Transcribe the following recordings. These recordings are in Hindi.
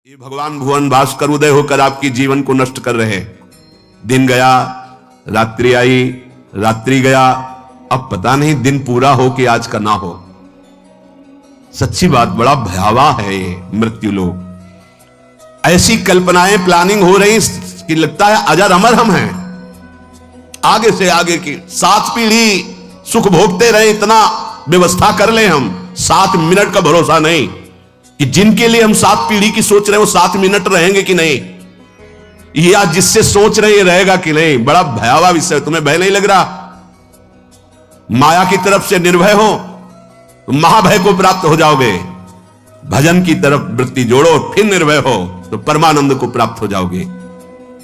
ये भगवान भुवन भास्कर उदय होकर आपकी जीवन को नष्ट कर रहे हैं। दिन गया, रात्रि आई, रात्रि गया, अब पता नहीं दिन पूरा हो कि आज का ना हो। सच्ची बात, बड़ा भयावह है ये मृत्यु लोग। ऐसी कल्पनाएं प्लानिंग हो रही कि लगता है अजर अमर हम हैं। आगे से आगे की 7 पीढ़ी सुख भोगते रहे, इतना व्यवस्था कर ले हम। 7 मिनट का भरोसा नहीं कि जिनके लिए हम 7 पीढ़ी की सोच रहे हैं वो 7 मिनट रहेंगे कि नहीं, या जिससे सोच रहे हैं रहेगा कि नहीं। बड़ा भयावह विषय। तुम्हें भय नहीं लग रहा? माया की तरफ से निर्भय हो तो महाभय को प्राप्त हो जाओगे। भजन की तरफ वृत्ति जोड़ो, फिर निर्भय हो तो परमानंद को प्राप्त हो जाओगे।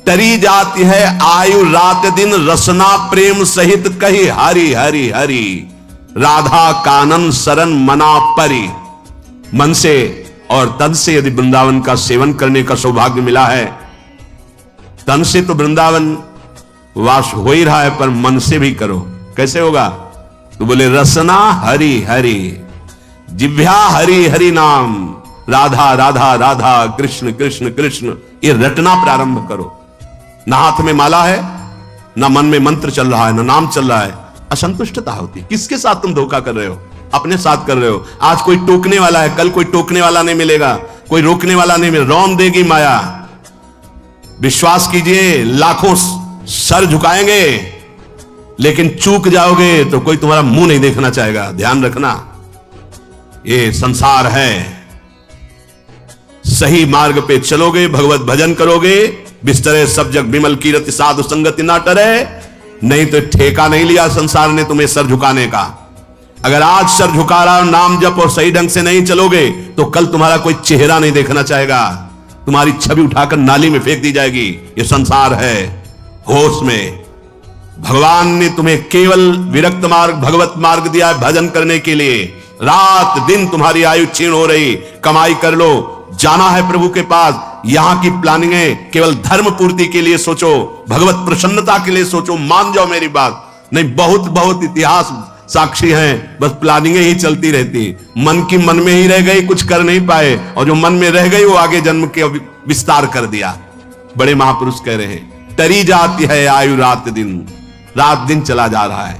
तरी जाती है आयु रात दिन, रसना प्रेम सहित कही हरि हरि हरि। राधा कानन शरण मना परी। मन से और तन से यदि वृंदावन का सेवन करने का सौभाग्य मिला है, तन से तो वृंदावन वास हो ही रहा है, पर मन से भी करो। कैसे होगा? तो बोले रसना हरि हरि, जिह्वा हरि हरि नाम, राधा राधा राधा, कृष्ण कृष्ण कृष्ण, ये रटना प्रारंभ करो। ना हाथ में माला है, ना मन में मंत्र चल रहा है, ना नाम चल रहा है, असंतुष्टता होती। किसके साथ तुम धोखा कर रहे हो? अपने साथ कर रहे हो। आज कोई टोकने वाला है, कल कोई टोकने वाला नहीं मिलेगा, कोई रोकने वाला नहीं मिलेगा। रौन देगी माया। विश्वास कीजिए, लाखों सर झुकाएंगे, लेकिन चूक जाओगे तो कोई तुम्हारा मुंह नहीं देखना चाहेगा। ध्यान रखना, ये संसार है। सही मार्ग पे चलोगे, भगवत भजन करोगे, बिस्तरे सब जग विमल कीरति, साधु संगति ना टरे। नहीं तो ठेका नहीं लिया संसार ने तुम्हें सर झुकाने का। अगर आज सर झुका रहा नाम जप और सही ढंग से नहीं चलोगे तो कल तुम्हारा कोई चेहरा नहीं देखना चाहेगा, तुम्हारी छवि उठाकर नाली में फेंक दी जाएगी। ये संसार है। होश में। भगवान ने तुम्हें केवल विरक्त मार्ग, भगवत मार्ग दिया है भजन करने के लिए। रात दिन तुम्हारी आयु क्षीण हो रही, कमाई कर लो, जाना है प्रभु के पास। यहां की प्लानिंगें केवल धर्म पूर्ति के लिए सोचो, भगवत प्रसन्नता के लिए सोचो। मान जाओ मेरी बात। नहीं, बहुत बहुत इतिहास साक्षी हैं, बस प्लानिंगें ही चलती रहती। मन की मन में ही रह गई, कुछ कर नहीं पाए, और जो मन में रह गई वो आगे जन्म के विस्तार कर दिया। बड़े महापुरुष कह रहे हैं, तरी जाती है आयु रात दिन, रात दिन चला जा रहा है।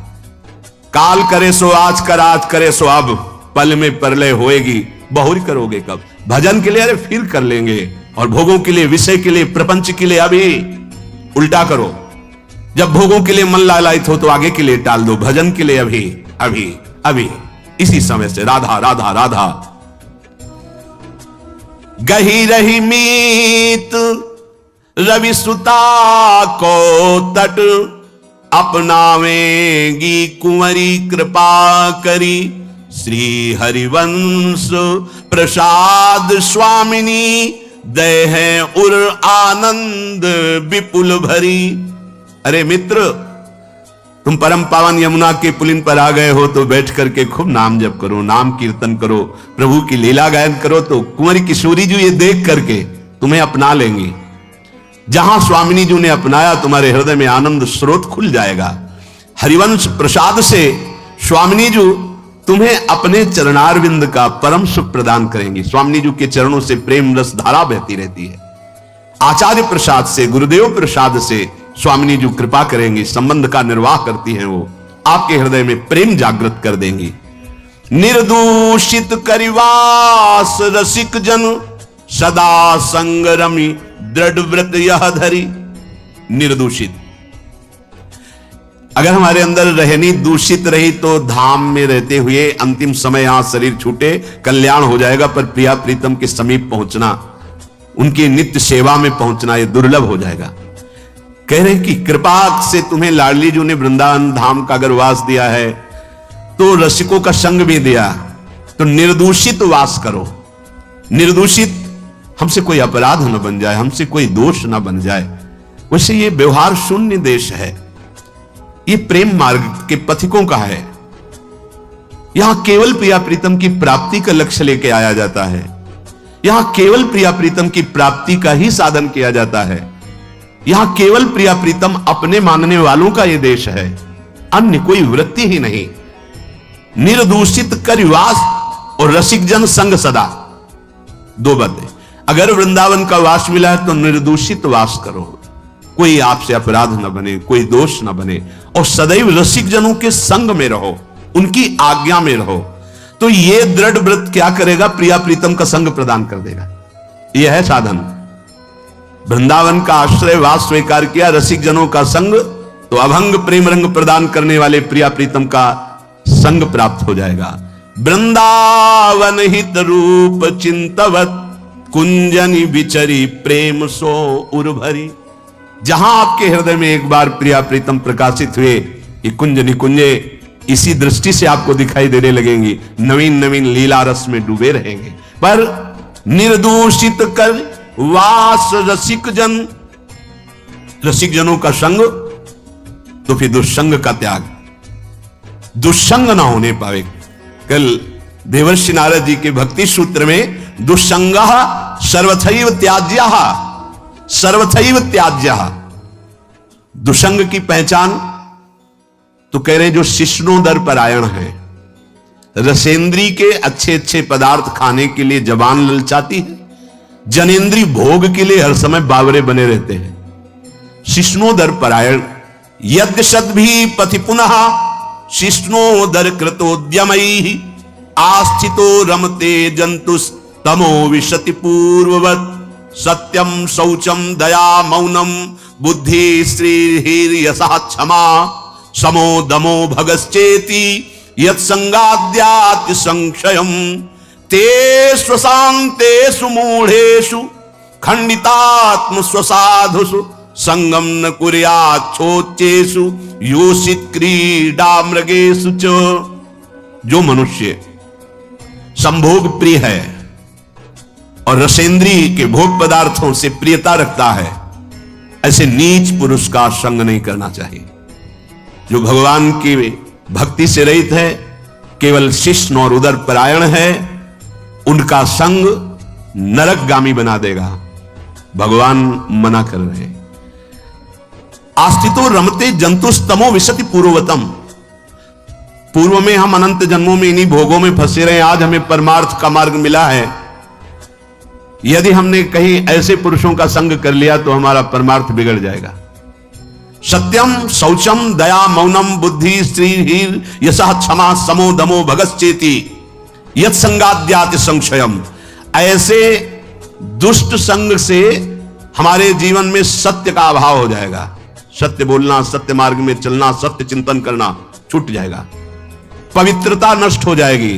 काल करे सो आज कर, आज करे सो अब, पल में परलय होएगी, बहुरी करोगे कब। भजन के लिए अरे फिर कर लेंगे, और भोगों के लिए, विषय के लिए, प्रपंच के लिए अभी। उल्टा करो, जब भोगों के लिए मन लालायित हो तो आगे के लिए टाल दो, भजन के लिए अभी अभी अभी, इसी समय से। राधा राधा राधा। गही रही मीत रवि सुता को तट, अपनावेगी कुंवरी कृपा करी। श्री हरिवंश प्रसाद स्वामिनी, दय है उर आनंद विपुल भरी। अरे मित्र, तुम परम पावन यमुना के पुलिन पर आ गए हो तो बैठ करके खूब नाम जप करो, नाम कीर्तन करो, प्रभु की लीला गायन करो, तो कुंवरी किशोरी जी ये देख करके तुम्हें अपना लेंगी। जहां स्वामिनी जी ने अपनाया, तुम्हारे हृदय में आनंद स्रोत खुल जाएगा। हरिवंश प्रसाद से स्वामिनी जी तुम्हें अपने चरणारविंद का परम सुख प्रदान करेंगी। स्वामिनी जी के चरणों से प्रेम रस धारा बहती रहती है। आचार्य प्रसाद से, गुरुदेव प्रसाद से स्वामिनी जी कृपा करेंगी, संबंध का निर्वाह करती हैं वो, आपके हृदय में प्रेम जागृत कर देंगी। निर्दूषित करिवास रसिक जन, सदा संग रमी दृढ़ व्रत यह धरी। निर्दूषित, अगर हमारे अंदर रहनी दूषित रही तो धाम में रहते हुए अंतिम समय यहां शरीर छूटे कल्याण हो जाएगा, पर प्रिया प्रीतम के समीप पहुंचना, उनकी नित्य सेवा में पहुंचना, यह दुर्लभ हो जाएगा। कह रहे कि कृपा से तुम्हें लाडली जी ने वृंदावन धाम का अगर वास दिया है तो रसिकों का संग भी दिया, तो निर्दूषित वास करो। निर्दूषित, हमसे कोई अपराध न बन जाए, हमसे कोई दोष न बन जाए। वैसे ये व्यवहार शून्य देश है, ये प्रेम मार्ग के पथिकों का है। यहां केवल प्रिया प्रीतम की प्राप्ति का लक्ष्य लेके आया जाता है। यहां केवल प्रिया प्रीतम की प्राप्ति का ही साधन किया जाता है। यहां केवल प्रिया प्रीतम अपने मानने वालों का यह देश है, अन्य कोई वृत्ति ही नहीं। निर्दूषित करिवास और रसिक जन संग सदा, दो बातें। अगर वृंदावन का वास मिला है तो निर्दूषित वास करो, कोई आपसे अपराध न बने, कोई दोष न बने, और सदैव रसिक जनों के संग में रहो, उनकी आज्ञा में रहो। तो यह दृढ़ व्रत क्या करेगा? प्रिया प्रीतम का संग प्रदान कर देगा। यह है साधन। वृंदावन का आश्रय वास स्वीकार किया, रसिक जनों का संग, तो अभंग प्रेम रंग प्रदान करने वाले प्रिया प्रीतम का संग प्राप्त हो जाएगा। वृंदावन हित रूप चिंतवत कुंजनि विचरी प्रेम सो उर्भरी। जहां आपके हृदय में एक बार प्रिया प्रीतम प्रकाशित हुए, ये कुंज निकुंजे इसी दृष्टि से आपको दिखाई देने लगेंगी, नवीन नवीन लीला रस में डूबे रहेंगे। पर निर्दूषित कर वास रसिक जन, रसिक जनों का संग, तो फिर दुष्संग का त्याग, दुष्संग ना होने पावे। कल देवर्षि नारद जी के भक्ति सूत्र में दुष्संगः सर्वथैव त्याज्यः, सर्वथैव त्याज्यः, दुष्संग की पहचान तो कह रहे जो शिष्णोदर परायण है, रसेंद्री के अच्छे अच्छे पदार्थ खाने के लिए जबान ललचाती है, जनेन्द्री भोग के लिए हर समय बावरे बने रहते हैं। शिष्णोदर परायण यद्यशद भी पथि पुनः शिष्णोदर कृतोद्यमैः आस्थितो रमते जंतुस्तमो विशति पूर्ववत् सत्यम शौचम दया मौनम बुद्धि श्रीर्यशः क्षमा समो दमो भगश्चेति यत्संगाद्याति संक्षयम ते स्वशांतेषु मूढ़ेषु खंडितात्म स्वसाधुषु संगम न कुर्याच्छोच्चेषु योषित क्रीडा मृगेषु च। जो मनुष्य संभोग प्रिय है और रसेंद्री के भोग पदार्थों से प्रियता रखता है, ऐसे नीच पुरुष का संग नहीं करना चाहिए। जो भगवान की भक्ति से रहित है, केवल शिष्ण और उदर परायण है, उनका संग नरकगामी बना देगा। भगवान मना कर रहे हैं। आस्थितो रमते जंतुस्तमो विशति पूर्ववतम। पूर्व में हम अनंत जन्मों में इन्हीं भोगों में फंसे रहे, आज हमें परमार्थ का मार्ग मिला है। यदि हमने कहीं ऐसे पुरुषों का संग कर लिया तो हमारा परमार्थ बिगड़ जाएगा। सत्यम शौचम दया मौनम बुद्धि श्रीर् यशः क्षमा समो दमो भगश्चेति यत् संगाद्याति संशयम। ऐसे दुष्ट संग से हमारे जीवन में सत्य का अभाव हो जाएगा। सत्य बोलना, सत्य मार्ग में चलना, सत्य चिंतन करना छूट जाएगा। पवित्रता नष्ट हो जाएगी,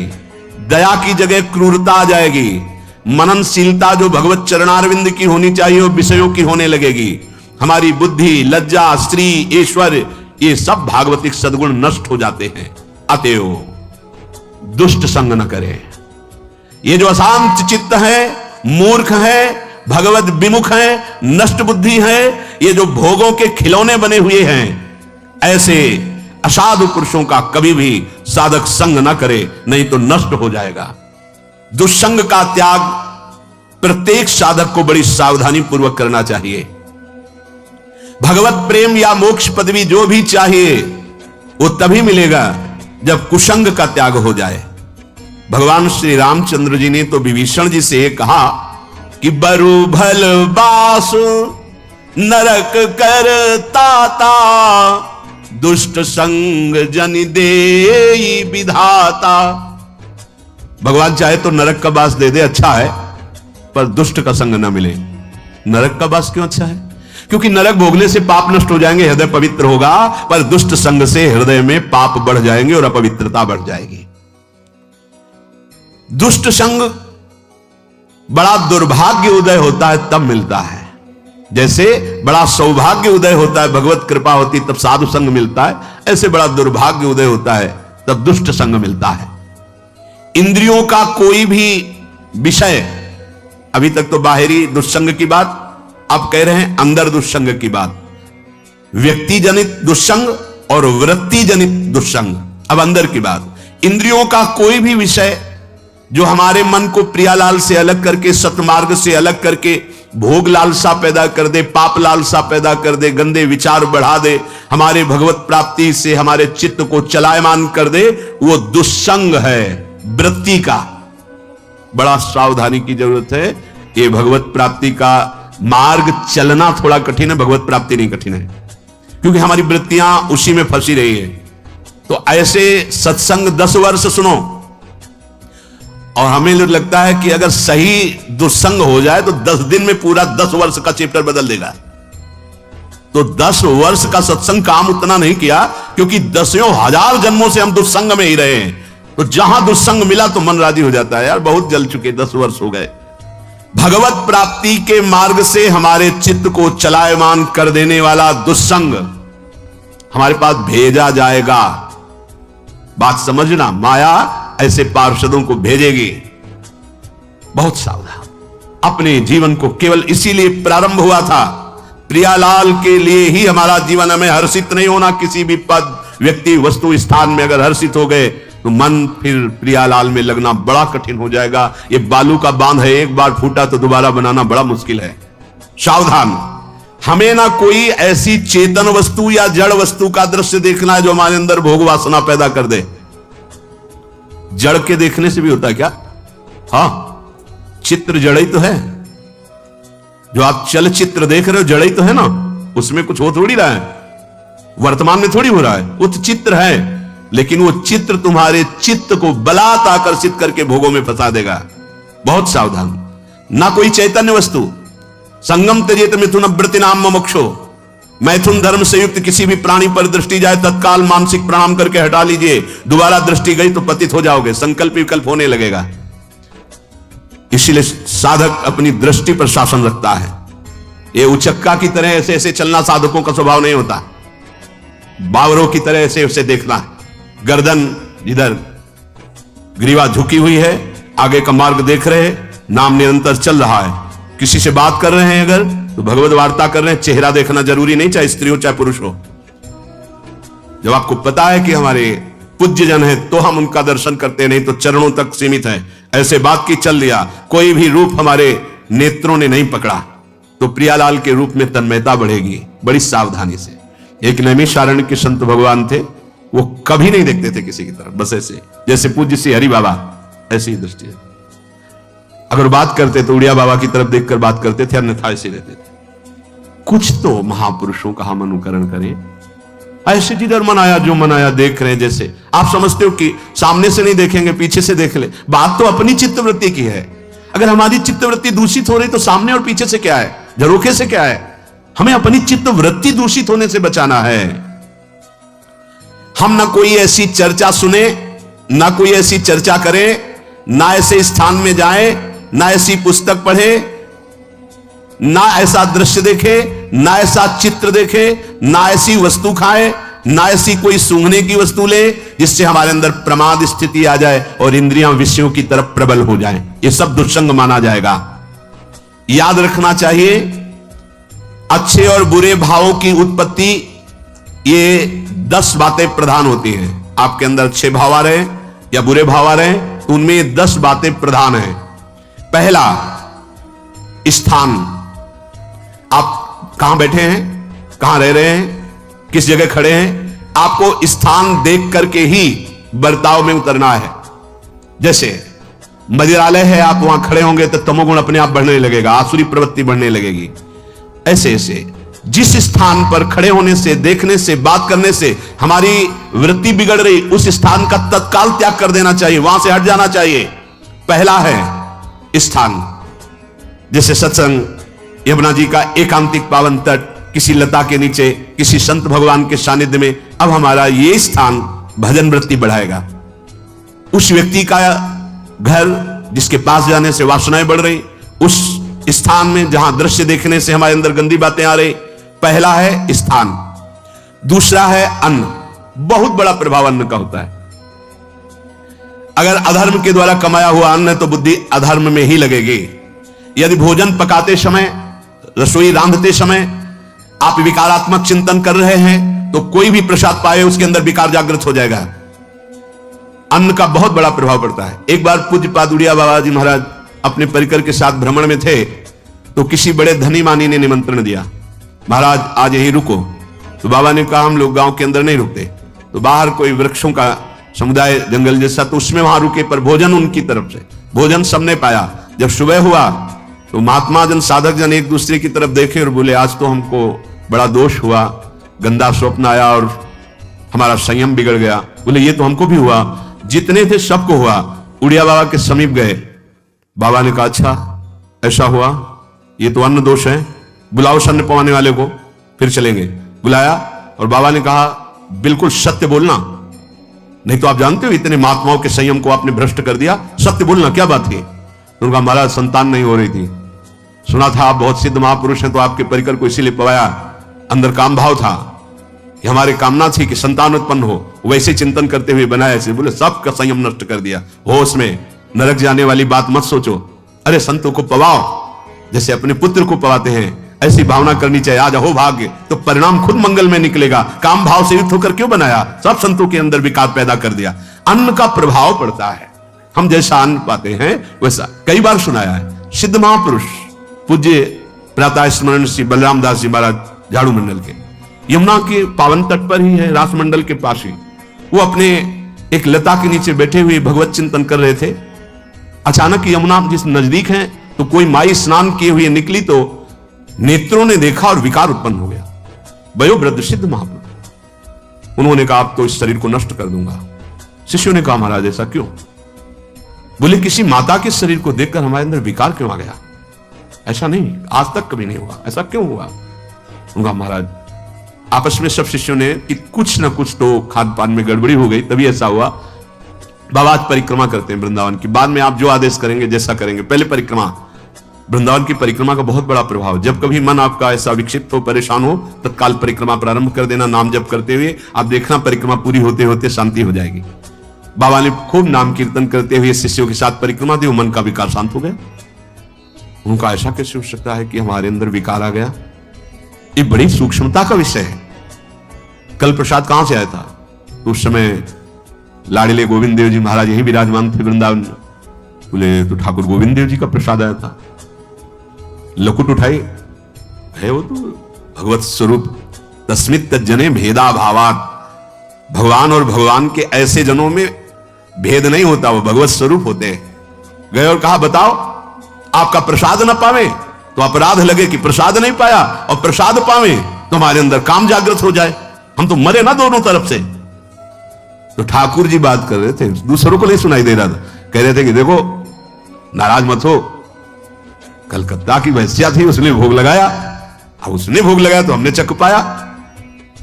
दया की जगह क्रूरता आ जाएगी, मननशीलता जो भगवत चरणारविंद की होनी चाहिए वो विषयों की होने लगेगी। हमारी बुद्धि, लज्जा, स्त्री, ईश्वर, ये सब भागवतिक सद्गुण नष्ट हो जाते हैं। अतएव दुष्ट संग न करें। ये जो अशांत चित्त है, मूर्ख है, भगवत विमुख है, नष्ट बुद्धि है, ये जो भोगों के खिलौने बने हुए हैं, ऐसे असाधु पुरुषों का कभी भी साधक संग न करे, नहीं तो नष्ट हो जाएगा। दुष्संग का त्याग प्रत्येक साधक को बड़ी सावधानी पूर्वक करना चाहिए। भगवत प्रेम या मोक्ष पदवी जो भी चाहिए वो तभी मिलेगा जब कुसंग का त्याग हो जाए। भगवान श्री रामचंद्र जी ने तो विभीषण जी से कहा कि बरु भल बास नरक करताता दुष्ट संग जन देई विधाता। भगवान चाहे तो नरक का बास दे दे, अच्छा है, पर दुष्ट का संग ना मिले। नरक का बास क्यों अच्छा है? क्योंकि नरक भोगने से पाप नष्ट हो जाएंगे, हृदय पवित्र होगा, पर दुष्ट संग से हृदय में पाप बढ़ जाएंगे और अपवित्रता बढ़ जाएगी। दुष्ट संग बड़ा दुर्भाग्य उदय होता है तब मिलता है, जैसे बड़ा सौभाग्य उदय होता है, भगवत कृपा होती तब साधु संग मिलता है, ऐसे बड़ा दुर्भाग्य उदय होता है तब दुष्ट संग मिलता है। इंद्रियों का कोई भी विषय, अभी तक तो बाहरी दुष्संग की बात, अब कह रहे हैं अंदर दुष्संग की बात। व्यक्ति जनित दुष्संग और वृत्ति जनित दुष्संग। अब अंदर की बात, इंद्रियों का कोई भी विषय जो हमारे मन को प्रिया लाल से अलग करके, सतमार्ग से अलग करके भोग लालसा पैदा कर दे, पाप लालसा पैदा कर दे, गंदे विचार बढ़ा दे, हमारे भगवत प्राप्ति से हमारे चित्त को चलायमान कर दे, वो दुष्संग है। वृत्ति का बड़ा सावधानी की जरूरत है। ये भगवत प्राप्ति का मार्ग चलना थोड़ा कठिन है, भगवत प्राप्ति नहीं कठिन है, क्योंकि हमारी वृत्तियां उसी में फंसी रही है। तो ऐसे सत्संग 10 वर्ष सुनो, और हमें लगता है कि अगर सही दुस्संग हो जाए तो 10 दिन में पूरा 10 वर्ष का चैप्टर बदल देगा। तो 10 वर्ष का सत्संग काम उतना नहीं किया, क्योंकि 10,000 जन्मों से हम दुस्संग में ही रहे हैं। तो जहां दुस्संग मिला तो मन राजी हो जाता है, यार बहुत जल चुके, 10 वर्ष हो गए। भगवत प्राप्ति के मार्ग से हमारे चित्त को चलायमान कर देने वाला दुस्संग हमारे पास भेजा जाएगा। बात समझना, माया ऐसे पार्षदों को भेजेगी, बहुत सावधान। अपने जीवन को केवल इसीलिए प्रारंभ हुआ था, प्रियालाल के लिए ही हमारा जीवन। हमें हर्षित नहीं होना किसी भी पद, व्यक्ति, वस्तु, स्थान में। अगर हर्षित हो गए तो मन फिर प्रियालाल में लगना बड़ा कठिन हो जाएगा। ये बालू का बांध है, एक बार फूटा तो दोबारा बनाना बड़ा मुश्किल है। सावधान, हमें ना कोई ऐसी चेतन वस्तु या जड़ वस्तु का दृश्य देखना है जो हमारे अंदर भोग वासना पैदा कर दे। जड़ के देखने से भी होता है क्या? हाँ, चित्र जड़ ही तो है। जो आप चलचित्र देख रहे हो जड़ ही तो है ना, उसमें कुछ हो थोड़ी रहा है, वर्तमान में थोड़ी हो रहा है, वो तो चित्र है। लेकिन वो चित्र तुम्हारे चित्त को बलात् आकर्षित करके भोगों में फंसा देगा। बहुत सावधान। ना कोई चैतन्य वस्तु। संगम त्यजेत मिथुन वृत्ति नाम मोक्षो। मैथुन धर्म से युक्त किसी भी प्राणी पर दृष्टि जाए तत्काल मानसिक प्रणाम करके हटा लीजिए। दोबारा दृष्टि गई तो पतित हो जाओगे, संकल्प विकल्प होने लगेगा। इसीलिए साधक अपनी दृष्टि पर शासन रखता है। ये उचक्का की तरह ऐसे ऐसे चलना साधकों का स्वभाव नहीं होता। बावरों की तरह ऐसे ऐसे देखना, गर्दन इधर, ग्रीवा झुकी हुई है, आगे का मार्ग देख रहे हैं, नाम निरंतर चल रहा है। किसी से बात कर रहे हैं अगर तो भगवत वार्ता कर रहे हैं, चेहरा देखना जरूरी नहीं, चाहे स्त्री हो चाहे पुरुष हो। जब आपको पता है कि हमारे पूज्य जन है तो हम उनका दर्शन करते, नहीं तो चरणों तक सीमित है। ऐसे बात की चल लिया, कोई भी रूप हमारे नेत्रों ने नहीं पकड़ा तो प्रियालाल के रूप में तन्मयता बढ़ेगी। बड़ी सावधानी से। एक नैमिषारण्य के संत भगवान थे, वो कभी नहीं देखते थे किसी की तरफ, बस ऐसे जैसे पूज्य श्री हरि बाबा, ऐसी ही दृष्टि है। अगर बात करते तो उड़िया बाबा की तरफ देखकर बात करते थे, अन्यथा ऐसे रहते थे। कुछ तो महापुरुषों का हम अनुकरण करें। ऐसे जिधर मन आया जो मन आया देख रहे हैं। जैसे आप समझते हो कि सामने से नहीं देखेंगे, पीछे से देख ले। बात तो अपनी चित्तवृत्ति की है। अगर हमारी चित्तवृत्ति दूषित हो रही तो सामने और पीछे से क्या है, झरोखे से क्या है? हमें अपनी चित्तवृत्ति दूषित होने से बचाना है। हम ना कोई ऐसी चर्चा सुने, ना कोई ऐसी चर्चा करें, ना ऐसे स्थान में जाए, ना ऐसी पुस्तक पढ़े, ना ऐसा दृश्य देखे, ना ऐसा चित्र देखे, ना ऐसी वस्तु खाए, ना ऐसी कोई सूंघने की वस्तु ले जिससे हमारे अंदर प्रमाद स्थिति आ जाए और इंद्रियां विषयों की तरफ प्रबल हो जाएं। ये सब दुष्संग माना जाएगा। याद रखना चाहिए, अच्छे और बुरे भावों की उत्पत्ति, ये 10 बातें प्रधान होती हैं। आपके अंदर अच्छे भाव आ रहे या बुरे भाव आ रहे तो उनमें ये 10 बातें प्रधान हैं। पहला, स्थान। आप कहां बैठे हैं, कहां रह रहे हैं, किस जगह खड़े हैं, आपको स्थान देख करके ही बर्ताव में उतरना है। जैसे मदिरालय है, आप वहां खड़े होंगे तो तमोगुण अपने आप बढ़ने लगेगा, आसुरी प्रवृत्ति बढ़ने लगेगी। ऐसे ऐसे जिस स्थान पर खड़े होने से, देखने से, बात करने से हमारी वृत्ति बिगड़ रही, उस स्थान का तत्काल त्याग कर देना चाहिए, वहां से हट जाना चाहिए। पहला है स्थान। जैसे सत्संग, यमुना जी का एकांतिक पावन तट, किसी लता के नीचे, किसी संत भगवान के सानिध्य में, अब हमारा ये स्थान भजन वृत्ति बढ़ाएगा। उस व्यक्ति का घर जिसके पास जाने से वासनाएं बढ़ रही, उस स्थान में जहां दृश्य देखने से हमारे अंदर गंदी बातें आ रही। पहला है स्थान। दूसरा है अन्न। बहुत बड़ा प्रभाव अन्न का होता है। अगर अधर्म के द्वारा कमाया हुआ अन्न है तो बुद्धि अधर्म में ही लगेगी। यदि भोजन पकाते समय, रसोई रांधते समय आप विकारात्मक चिंतन कर रहे हैं तो कोई भी प्रसाद पाए उसके अंदर विकार जागृत हो जाएगा। अन्न का बहुत बड़ा प्रभाव पड़ता है। एक बार पूज्य पादुड़िया बाबा जी महाराज अपने परिकर के साथ भ्रमण में थे तो किसी बड़े धनी मानी ने निमंत्रण दिया, महाराज आज यहीं रुको। तो बाबा ने कहा हम लोग गांव के अंदर नहीं रुकते। तो बाहर कोई वृक्षों का समुदाय, जंगल जैसा, तो उसमें वहां रुके, पर भोजन उनकी तरफ से। भोजन सबने पाया। जब सुबह हुआ तो महात्मा जन, साधक जन एक दूसरे की तरफ देखे और बोले, आज तो हमको बड़ा दोष हुआ, गंदा स्वप्न आया और हमारा संयम बिगड़ गया। बोले, ये तो हमको भी हुआ, जितने थे सबको हुआ। उड़िया बाबा के समीप गए। बाबा ने कहा, अच्छा ऐसा हुआ, ये तो अन्न दोष है, बुलाओ सन्न पवाने वाले को, फिर चलेंगे। बुलाया और बाबा ने कहा, बिल्कुल सत्य बोलना, नहीं तो आप जानते हो इतने महात्माओं के संयम को आपने भ्रष्ट कर दिया, सत्य बोलना, क्या बात है? उनका महाराज संतान नहीं हो रही थी, सुना था आप बहुत सिद्ध महापुरुष हैं, तो आपके परिकर को इसीलिए पवाया, अंदर काम भाव था, ये हमारी कामना थी कि संतान उत्पन्न हो, वैसे चिंतन करते हुए बनाया ऐसे। बोले, सबका संयम नष्ट कर दिया, होश में, नरक जाने वाली बात मत सोचो, अरे संतों को पवाओ जैसे अपने पुत्र को पवाते हैं, ऐसी भावना करनी चाहिए। आज हो भाग्य तो परिणाम खुद मंगल में निकलेगा। काम भाव से युक्त होकर क्यों बनाया? सब संतों के अंदर विकार पैदा कर दिया। अन्न का प्रभाव पड़ता है, हम जैसा अन्न पाते हैं वैसा। कई बार सुनाया है, सिद्ध महापुरुष पूज्य प्रातः स्मरण श्री बलराम दास जी महाराज झाड़ू मंडल के, यमुना के पावन तट पर ही है, रासमंडल के पास ही, वो अपने एक लता के नीचे बैठे हुए भगवत चिंतन कर रहे थे। अचानक यमुना जिस नजदीक है तो कोई माई स्नान किए हुए निकली, तो नेत्रों ने देखा और विकार उत्पन्न हो गया। वयोवृद्ध सिद्ध महापुरुष, उन्होंने कहा, आप तो इस शरीर को नष्ट कर दूंगा। शिष्यों ने कहा, महाराज ऐसा क्यों? बोले, किसी माता के शरीर को देखकर हमारे अंदर विकार क्यों आ गया? ऐसा नहीं, आज तक कभी नहीं हुआ, ऐसा क्यों हुआ? उनका महाराज आपस में सब शिष्यों ने कि कुछ ना कुछ तो खान पान में गड़बड़ी हो गई, तभी ऐसा हुआ। बाबा आज परिक्रमा करते हैं वृंदावन की, बाद में आप जो आदेश करेंगे जैसा करेंगे, पहले परिक्रमा। वृंदावन की परिक्रमा का बहुत बड़ा प्रभाव, जब कभी मन आपका ऐसा विक्षिप्त हो, परेशान हो, तत्काल परिक्रमा प्रारंभ कर देना, नाम जप करते हुए। आप देखना परिक्रमा पूरी होते होते शांति हो जाएगी। बाबा ने खूब नाम कीर्तन करते हुए शिष्यों के साथ परिक्रमा दी, मन का विकार शांत हो गया। उनका ऐसा कैसे हो सकता है कि हमारे अंदर विकार आ गया? ये बड़ी सूक्ष्मता का विषय है। कल प्रसाद कहां से आया था? तो उस समय लाड़िले गोविंद देव जी महाराज यही विराजमान थे वृंदावन में। बोले, तो ठाकुर गोविंद देव जी का प्रसाद आया था। लकुट उठाई है, वो तो भगवत स्वरूप। तस्मित जने भेदा भावात, भगवान और भगवान के ऐसे जनों में भेद नहीं होता, वो भगवत स्वरूप होते हैं। गए और कहा, बताओ आपका प्रसाद न पावे तो अपराध लगे कि प्रसाद नहीं पाया, और प्रसाद पावे तो हमारे अंदर काम जागृत हो जाए, हम तो मरे ना दोनों तरफ से। तो ठाकुर जी बात कर रहे थे, दूसरों को नहीं सुनाई दे रहा था। कह रहे थे कि देखो, नाराज मत हो, कलकत्ता की वैश्या थी, उसने भोग लगाया, अब उसने भोग लगाया तो हमने चख पाया,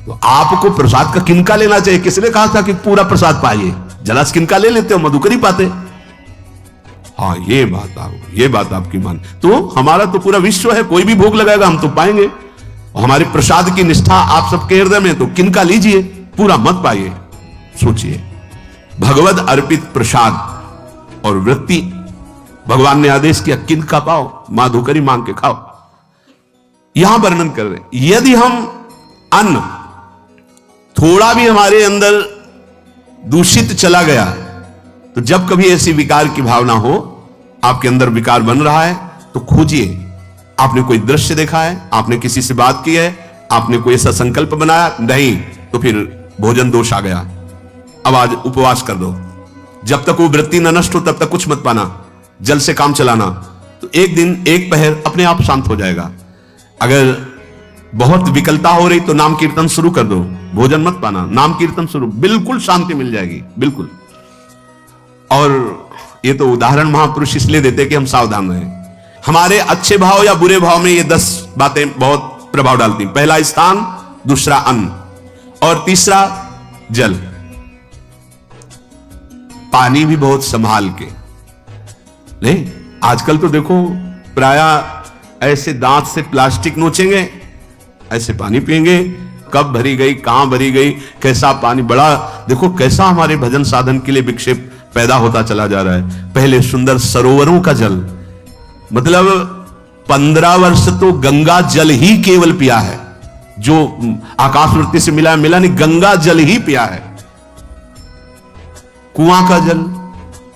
तो आपको प्रसाद का किनका लेना चाहिए? किसने कहा था कि पूरा प्रसाद पाइए? जरा किनका ले लेते हो, मधुकरी पाते। हाँ, ये बात आपकी मान। तो हमारा तो पूरा विश्व है, कोई भी भोग लगाएगा हम तो पाएंगे, और हमारे प्रसाद की निष्ठा आप सबके हृदय में, तो किनका लीजिए, पूरा मत पाइए। सोचिए, भगवद अर्पित प्रसाद और वृत्ति, भगवान ने आदेश किया किनका पाओ, माधुकरी मांग के खाओ। यहां वर्णन कर रहे, यदि हम अन्न थोड़ा भी हमारे अंदर दूषित चला गया, तो जब कभी ऐसी विकार की भावना हो, आपके अंदर विकार बन रहा है, तो खोजिए। आपने कोई दृश्य देखा है, आपने किसी से बात की है, आपने कोई ऐसा संकल्प बनाया, नहीं, तो फिर भोजन दोष आ गया। अब आज उपवास कर दो, जब तक वो वृत्ति न नष्ट हो तब तक कुछ मत पाना, जल से काम चलाना, तो एक दिन एक पहर अपने आप शांत हो जाएगा। अगर बहुत विकलता हो रही तो नाम कीर्तन शुरू कर दो, भोजन मत पाना, नाम कीर्तन शुरू, बिल्कुल शांति मिल जाएगी, बिल्कुल। और ये तो उदाहरण महापुरुष इसलिए देते कि हम सावधान रहें। हमारे अच्छे भाव या बुरे भाव में ये 10 बातें बहुत प्रभाव डालती हैं। पहला स्थान, दूसरा अन्न, और तीसरा जल। पानी भी बहुत संभाल के नहीं, आजकल तो देखो प्राय ऐसे दांत से प्लास्टिक नोचेंगे, ऐसे पानी पिएंगे, कब भरी गई, कहां भरी गई, कैसा पानी, बड़ा देखो कैसा हमारे भजन साधन के लिए विक्षेप पैदा होता चला जा रहा है। पहले सुंदर सरोवरों का जल, मतलब 15 वर्ष तो गंगा जल ही केवल पिया है, जो आकाशवृत्ति से मिला नहीं, गंगा जल ही पिया है। कुआं का जल,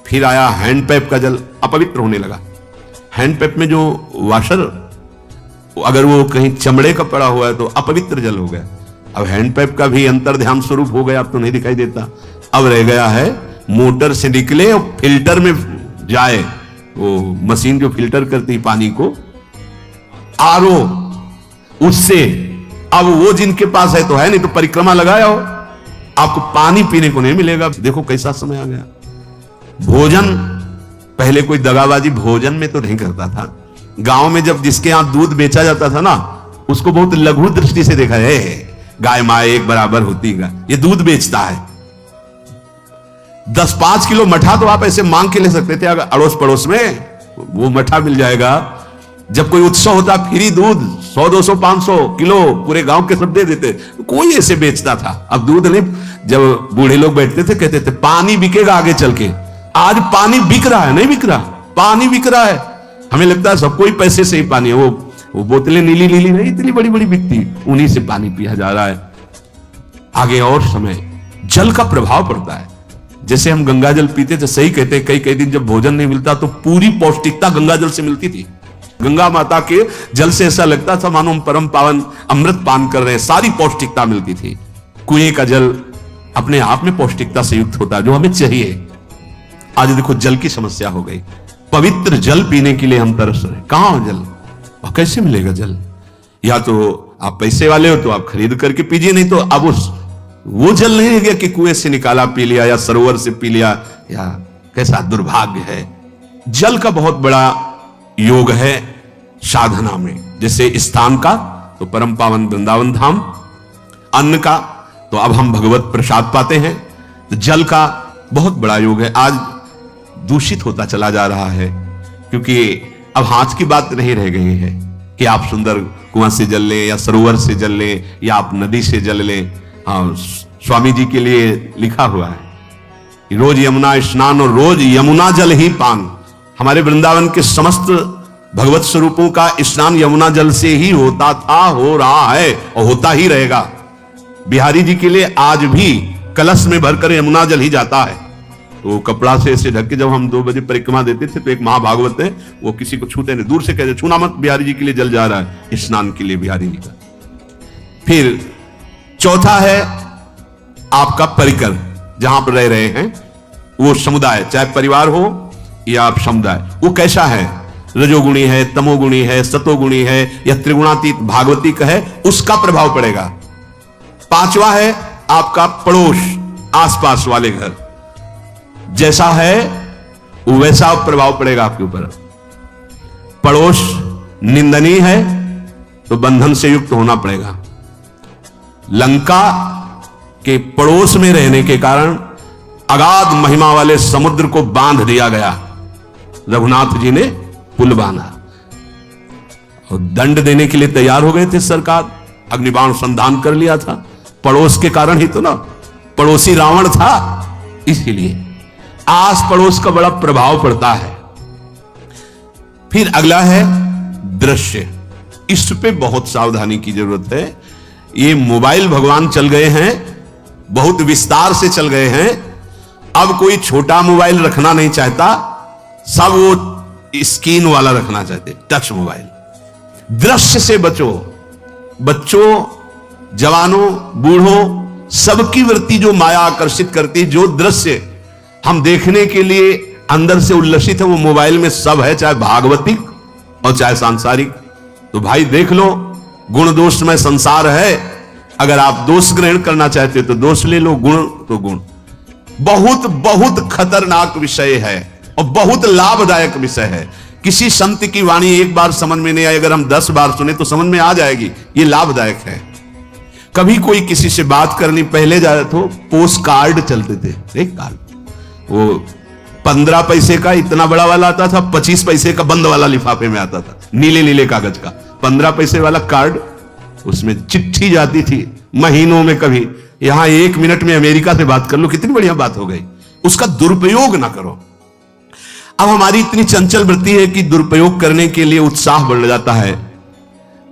फिर आया हैंडपैप का जल, अपवित्र होने लगा। हैंडपैप में जो वाशर, अगर वो कहीं चमड़े का पड़ा हुआ है तो अपवित्र जल हो गया। अब हैंडपैप का भी अंतर्ध्यान स्वरूप हो गया, अब तो नहीं दिखाई देता। अब रह गया है मोटर से निकले और फिल्टर में जाए, वो मशीन जो फिल्टर करती पानी को, आरो, उससे। अब वो जिनके पास है तो है, नहीं तो परिक्रमा लगाया हो, आपको पानी पीने को नहीं मिलेगा। देखो कैसा समय आ गया। भोजन, पहले कोई दगाबाजी भोजन में तो नहीं करता था। गांव में जब जिसके यहां दूध बेचा जाता था ना, उसको बहुत लघु दृष्टि से देखा है, गाय माय एक बराबर होती है, ये दूध बेचता है। 10-5 किलो मठा तो आप ऐसे मांग के ले सकते थे, अगर अड़ोस पड़ोस में वो मठा मिल जाएगा। जब कोई उत्सव होता, फ्री दूध 100, 200, 500 किलो पूरे गांव के सब दे देते, कोई ऐसे बेचता था। अब दूध नहीं, जब बूढ़े लोग बैठते थे कहते थे पानी बिकेगा आगे चल के। आज पानी बिक रहा है, नहीं बिक रहा, पानी बिक रहा है। हमें लगता है सबको ही पैसे से ही पानी है, वो बोतलें नीली नीली नहीं, इतनी बड़ी बड़ी बिकती, उन्हीं से पानी पिया जा रहा है। आगे और समय जल का प्रभाव पड़ता है। जैसे हम गंगा जल पीते थे, सही कहते हैं, कई कई दिन जब भोजन नहीं मिलता तो पूरी पौष्टिकता गंगा जल से मिलती थी। गंगा माता के जल से ऐसा लगता था मानो हम परम पावन अमृत पान कर रहे हैं, सारी पौष्टिकता मिलती थी। कुएं का जल अपने आप में पौष्टिकता से युक्त होता है, जो हमें चाहिए। आज देखो जल की समस्या हो गई। पवित्र जल पीने के लिए हम तरस रहे, कहां जल और कैसे मिलेगा जल? या तो आप पैसे वाले हो तो आप खरीद करके पीजिए, नहीं तो अब वो जल नहीं है कि कुएं से निकाला पी लिया या सरोवर से पी लिया, या कैसा दुर्भाग्य है। जल का बहुत बड़ा योग है साधना में। जैसे स्थान का तो परम पावन वृंदावन धाम, अन्न का तो अब हम भगवत प्रसाद पाते हैं, तो जल का बहुत बड़ा योग है। आज दूषित होता चला जा रहा है, क्योंकि अब हाथ की बात नहीं रह गई है कि आप सुंदर कुआं से जल लें या सरोवर से जल लें या आप नदी से जल लें। हाँ, स्वामी जी के लिए लिखा हुआ है कि रोज यमुना स्नान और रोज यमुना जल ही पान। हमारे वृंदावन के समस्त भगवत स्वरूपों का स्नान यमुना जल से ही होता था, हो रहा है और होता ही रहेगा। बिहारी जी के लिए आज भी कलश में भरकर यमुना जल ही जाता है। तो कपड़ा से ऐसे ढक के जब हम 2 बजे परिक्रमा देते थे तो एक महाभागवत है, वो किसी को छूते नहीं, दूर से कहते छूना मत, बिहारी जी के लिए जल जा रहा है, स्नान के लिए बिहारी जी का। फिर चौथा है आपका परिकर, जहां पर रह रहे हैं वो समुदाय, चाहे परिवार हो या आप समुदाय, वो कैसा है, रजोगुणी है, तमोगुणी है, सतोगुणी है या त्रिगुणातीत भागवतिक है, उसका प्रभाव पड़ेगा। 5वां है आपका पड़ोस, आसपास वाले घर, जैसा है वैसा प्रभाव पड़ेगा आपके ऊपर। पड़ोस निंदनीय है तो बंधन से युक्त होना पड़ेगा। लंका के पड़ोस में रहने के कारण अगाध महिमा वाले समुद्र को बांध दिया गया, रघुनाथ जी ने पुल बांधा और दंड देने के लिए तैयार हो गए थे सरकार, अग्निबाण संधान कर लिया था, पड़ोस के कारण ही तो ना, पड़ोसी रावण था। इसीलिए आस पड़ोस का बड़ा प्रभाव पड़ता है। फिर अगला है दृश्य, इस पे बहुत सावधानी की जरूरत है। ये मोबाइल भगवान चल गए हैं, बहुत विस्तार से चल गए हैं। अब कोई छोटा मोबाइल रखना नहीं चाहता, सब वो स्क्रीन वाला रखना चाहते, टच मोबाइल। दृश्य से बचो, बच्चों, जवानों, बूढ़ों, सबकी वृत्ति जो माया आकर्षित करती, जो दृश्य हम देखने के लिए अंदर से उल्लसित है, वो मोबाइल में सब है, चाहे भागवतिक और चाहे सांसारिक। तो भाई देख लो, गुण दोष में संसार है। अगर आप दोष ग्रहण करना चाहते हो तो दोष ले लो, गुण तो गुण। बहुत बहुत खतरनाक विषय है और बहुत लाभदायक विषय है। किसी संत की वाणी एक बार समझ में नहीं आई, अगर हम 10 बार सुने तो समझ में आ जाएगी, ये लाभदायक है। कभी कोई किसी से बात करनी, पहले जाए तो पोस्ट कार्ड चलते थे, एक कार्ड, वो 15 पैसे का इतना बड़ा वाला आता था, 25 पैसे का बंद वाला लिफाफे में आता था, नीले नीले कागज का 15 पैसे वाला कार्ड, उसमें चिट्ठी जाती थी महीनों में। कभी यहां 1 मिनट में अमेरिका से बात कर लो, कितनी बढ़िया बात हो गई। उसका दुरुपयोग ना करो। अब हमारी इतनी चंचल वृत्ति है कि दुरुपयोग करने के लिए उत्साह बढ़ जाता है।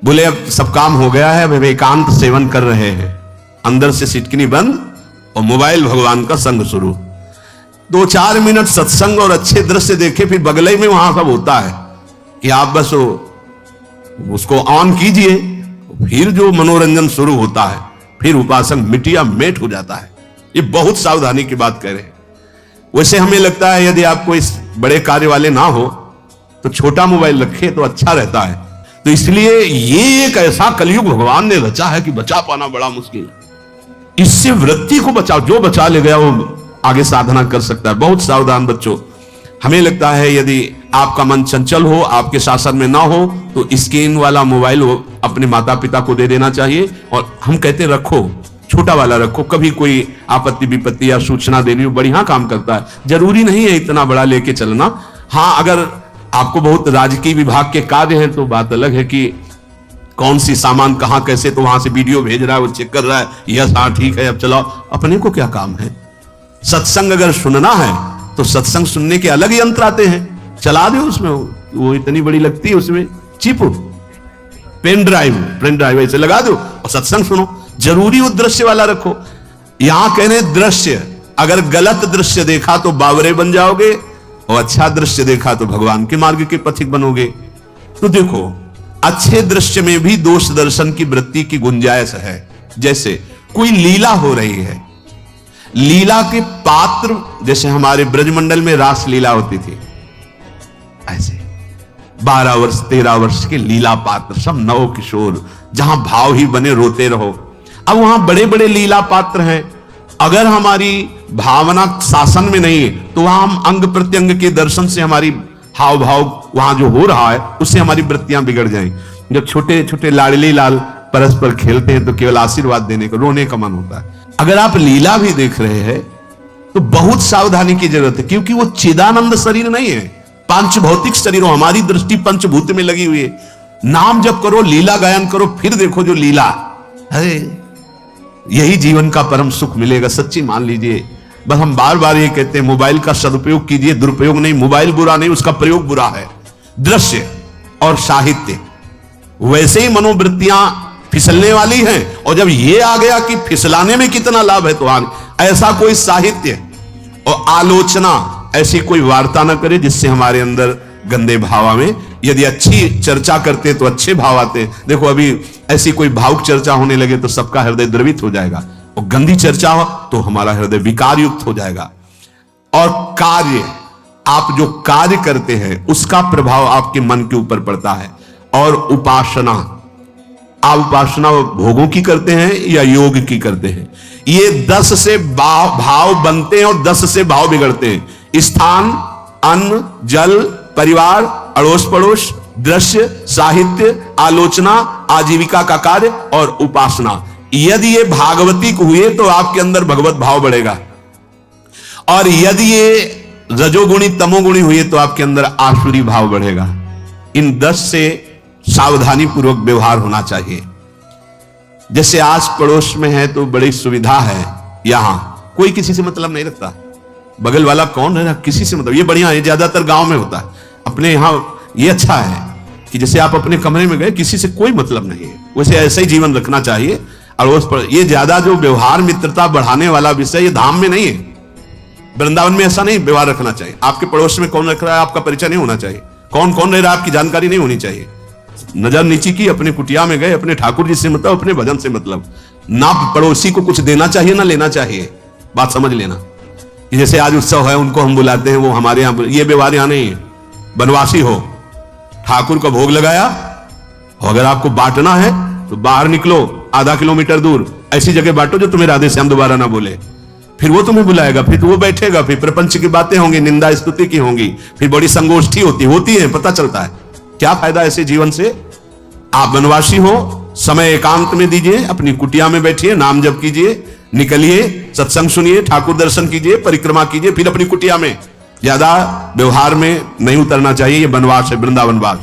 बोले अब सब काम हो गया है, अब एकांत सेवन कर रहे हैं, अंदर से सिटकनी बंद और मोबाइल भगवान का संग शुरू। 2-4 मिनट सत्संग और अच्छे दृश्य देखे, फिर बगले में वहां सब होता है कि आप बस उसको ऑन कीजिए, फिर जो मनोरंजन शुरू होता है, फिर उपासक मिटिया मेट हो जाता है। ये बहुत सावधानी की बात कह रहे हैं। वैसे हमें लगता है यदि आपको इस बड़े कार्य वाले ना हो तो छोटा मोबाइल रखे तो अच्छा रहता है। तो इसलिए ये एक ऐसा कलयुग भगवान ने रचा है कि बचा पाना बड़ा मुश्किल है। इससे वृत्ति को बचाओ, जो बचा ले गया वो आगे साधना कर सकता है। बहुत सावधान बच्चों, हमें लगता है यदि आपका मन चंचल हो, आपके शासन में ना हो, तो स्क्रीन वाला मोबाइल अपने माता पिता को दे देना चाहिए। और हम कहते रखो, छोटा वाला रखो, कभी कोई आपत्ति विपत्ति या सूचना देनी हो, बढ़िया काम करता है। जरूरी नहीं है इतना बड़ा लेके चलना। हाँ, अगर आपको बहुत राजकीय विभाग के कार्य हैं तो बात अलग है कि कौन सी सामान कहां कैसे, तो वहां से वीडियो भेज रहा है, वो चेक कर रहा है, यस हाँ ठीक है अब चलाओ। अपने को क्या काम है? सत्संग अगर सुनना है तो सत्संग सुनने के अलग यंत्र आते हैं, चला दो उसमें, वो इतनी बड़ी लगती है, उसमें चिप पेन ड्राइव ऐसे लगा दो और सत्संग सुनो। जरूरी वो दृश्य वाला रखो। यहां कहने दृश्य, अगर गलत दृश्य देखा तो बावरे बन जाओगे और अच्छा दृश्य देखा तो भगवान के मार्ग के पथिक बनोगे। तो देखो, अच्छे दृश्य में भी दोष दर्शन की वृत्ति की गुंजाइश है। जैसे कोई लीला हो रही है, लीला के पात्र, जैसे हमारे ब्रजमंडल में रास लीला होती थी, ऐसे 12 वर्ष 13 वर्ष के लीला पात्र, सब नव किशोर, जहां भाव ही बने रोते रहो। अब वहां बड़े बड़े लीला पात्र हैं, अगर हमारी भावना शासन में नहीं है तो वहां हम अंग प्रत्यंग के दर्शन से हमारी हाव भाव वहां जो हो रहा है उससे हमारी वृत्तियां बिगड़ जाएंगी। जब छोटे छोटे लाडली लाल परस्पर खेलते हैं तो केवल आशीर्वाद देने का, रोने का मन होता है। अगर आप लीला भी देख रहे हैं तो बहुत सावधानी की जरूरत है, क्योंकि वो चिदानंद शरीर नहीं है, पांच भौतिक शरीर। हमारी दृष्टि पंचभूत में लगी हुई है। नाम जप करो, लीला गायन करो, फिर देखो जो लीला है, यही जीवन का परम सुख मिलेगा। सच्ची मान लीजिए। बस हम बार बार ये कहते हैं, मोबाइल का सदुपयोग कीजिए, दुरुपयोग नहीं। मोबाइल बुरा नहीं, उसका प्रयोग बुरा है। दृश्य और साहित्य, वैसे ही मनोवृत्तियां फिसलने वाली हैं, और जब ये आ गया कि फिसलाने में कितना लाभ है तो ऐसा कोई साहित्य और आलोचना, ऐसी कोई वार्ता ना करे जिससे हमारे अंदर गंदे भाव में, यदि अच्छी चर्चा करते तो अच्छे भाव आते। देखो अभी ऐसी कोई भावुक चर्चा होने लगे तो सबका हृदय द्रवित हो जाएगा, और गंदी चर्चा हो तो हमारा हृदय विकार युक्त हो जाएगा। और कार्य, आप जो कार्य करते हैं उसका प्रभाव आपके मन के ऊपर पड़ता है। और उपासना, आप उपासना भोगों की करते हैं या योग की करते हैं, ये 10 से भाव बनते हैं और 10 से भाव बिगड़ते हैं। स्थान, अन्न, जल, परिवार, अड़ोस पड़ोस, दृश्य, साहित्य, आलोचना, आजीविका का कार्य और उपासना। यदि ये भागवतिक हुए तो आपके अंदर भगवत भाव बढ़ेगा, और यदि ये रजोगुणी तमोगुणी हुए तो आपके अंदर आसुरी भाव बढ़ेगा। इन 10 से सावधानी पूर्वक व्यवहार होना चाहिए। जैसे आस पड़ोस में है तो बड़ी सुविधा है, यहां कोई किसी से मतलब नहीं रखता, बगल वाला कौन है ना, किसी से मतलब, ये बढ़िया है। ज्यादातर गांव में होता है। अपने यहां ये अच्छा है कि जैसे आप अपने कमरे में गए, किसी से कोई मतलब नहीं है, वैसे ऐसा ही जीवन रखना चाहिए। अड़ोस पर ये ज्यादा जो व्यवहार मित्रता बढ़ाने वाला विषय, ये धाम में नहीं है, वृंदावन में ऐसा नहीं व्यवहार रखना चाहिए। आपके पड़ोस में कौन रख रहा है आपका परिचय नहीं होना चाहिए, कौन कौन रह रहा है आपकी जानकारी नहीं होनी चाहिए। नजर नीची की, अपने कुटिया में गए, अपने ठाकुर जी से मतलब, अपने भजन से मतलब, ना पड़ोसी को कुछ देना चाहिए ना लेना चाहिए। बात समझ लेना। जैसे आज उत्सव है, उनको हम बुलाते हैं, वो हमारे यहाँ, ये व्यवहार यहाँ नहीं है। बनवासी हो, ठाकुर का भोग लगाया, अगर आपको बांटना है तो बाहर निकलो, आधा किलोमीटर दूर ऐसी जगह बांटो जो तुम्हें राधे श्याम दोबारा ना बोले, फिर वो तुम्हें बुलाएगा, फिर वो बैठेगा, फिर प्रपंच की बातें होंगी, निंदा स्तुति की होंगी, फिर बड़ी संगोष्ठी होती है, पता चलता है। क्या फायदा ऐसे जीवन से? आप वनवासी हो, समय एकांत में दीजिए, अपनी कुटिया में बैठिए, नाम जप कीजिए, निकलिए, सत्संग सुनिए, ठाकुर दर्शन कीजिए, परिक्रमा कीजिए, फिर अपनी कुटिया में। ज्यादा व्यवहार में नहीं उतरना चाहिए, ये वनवास है, वृंदावनवास।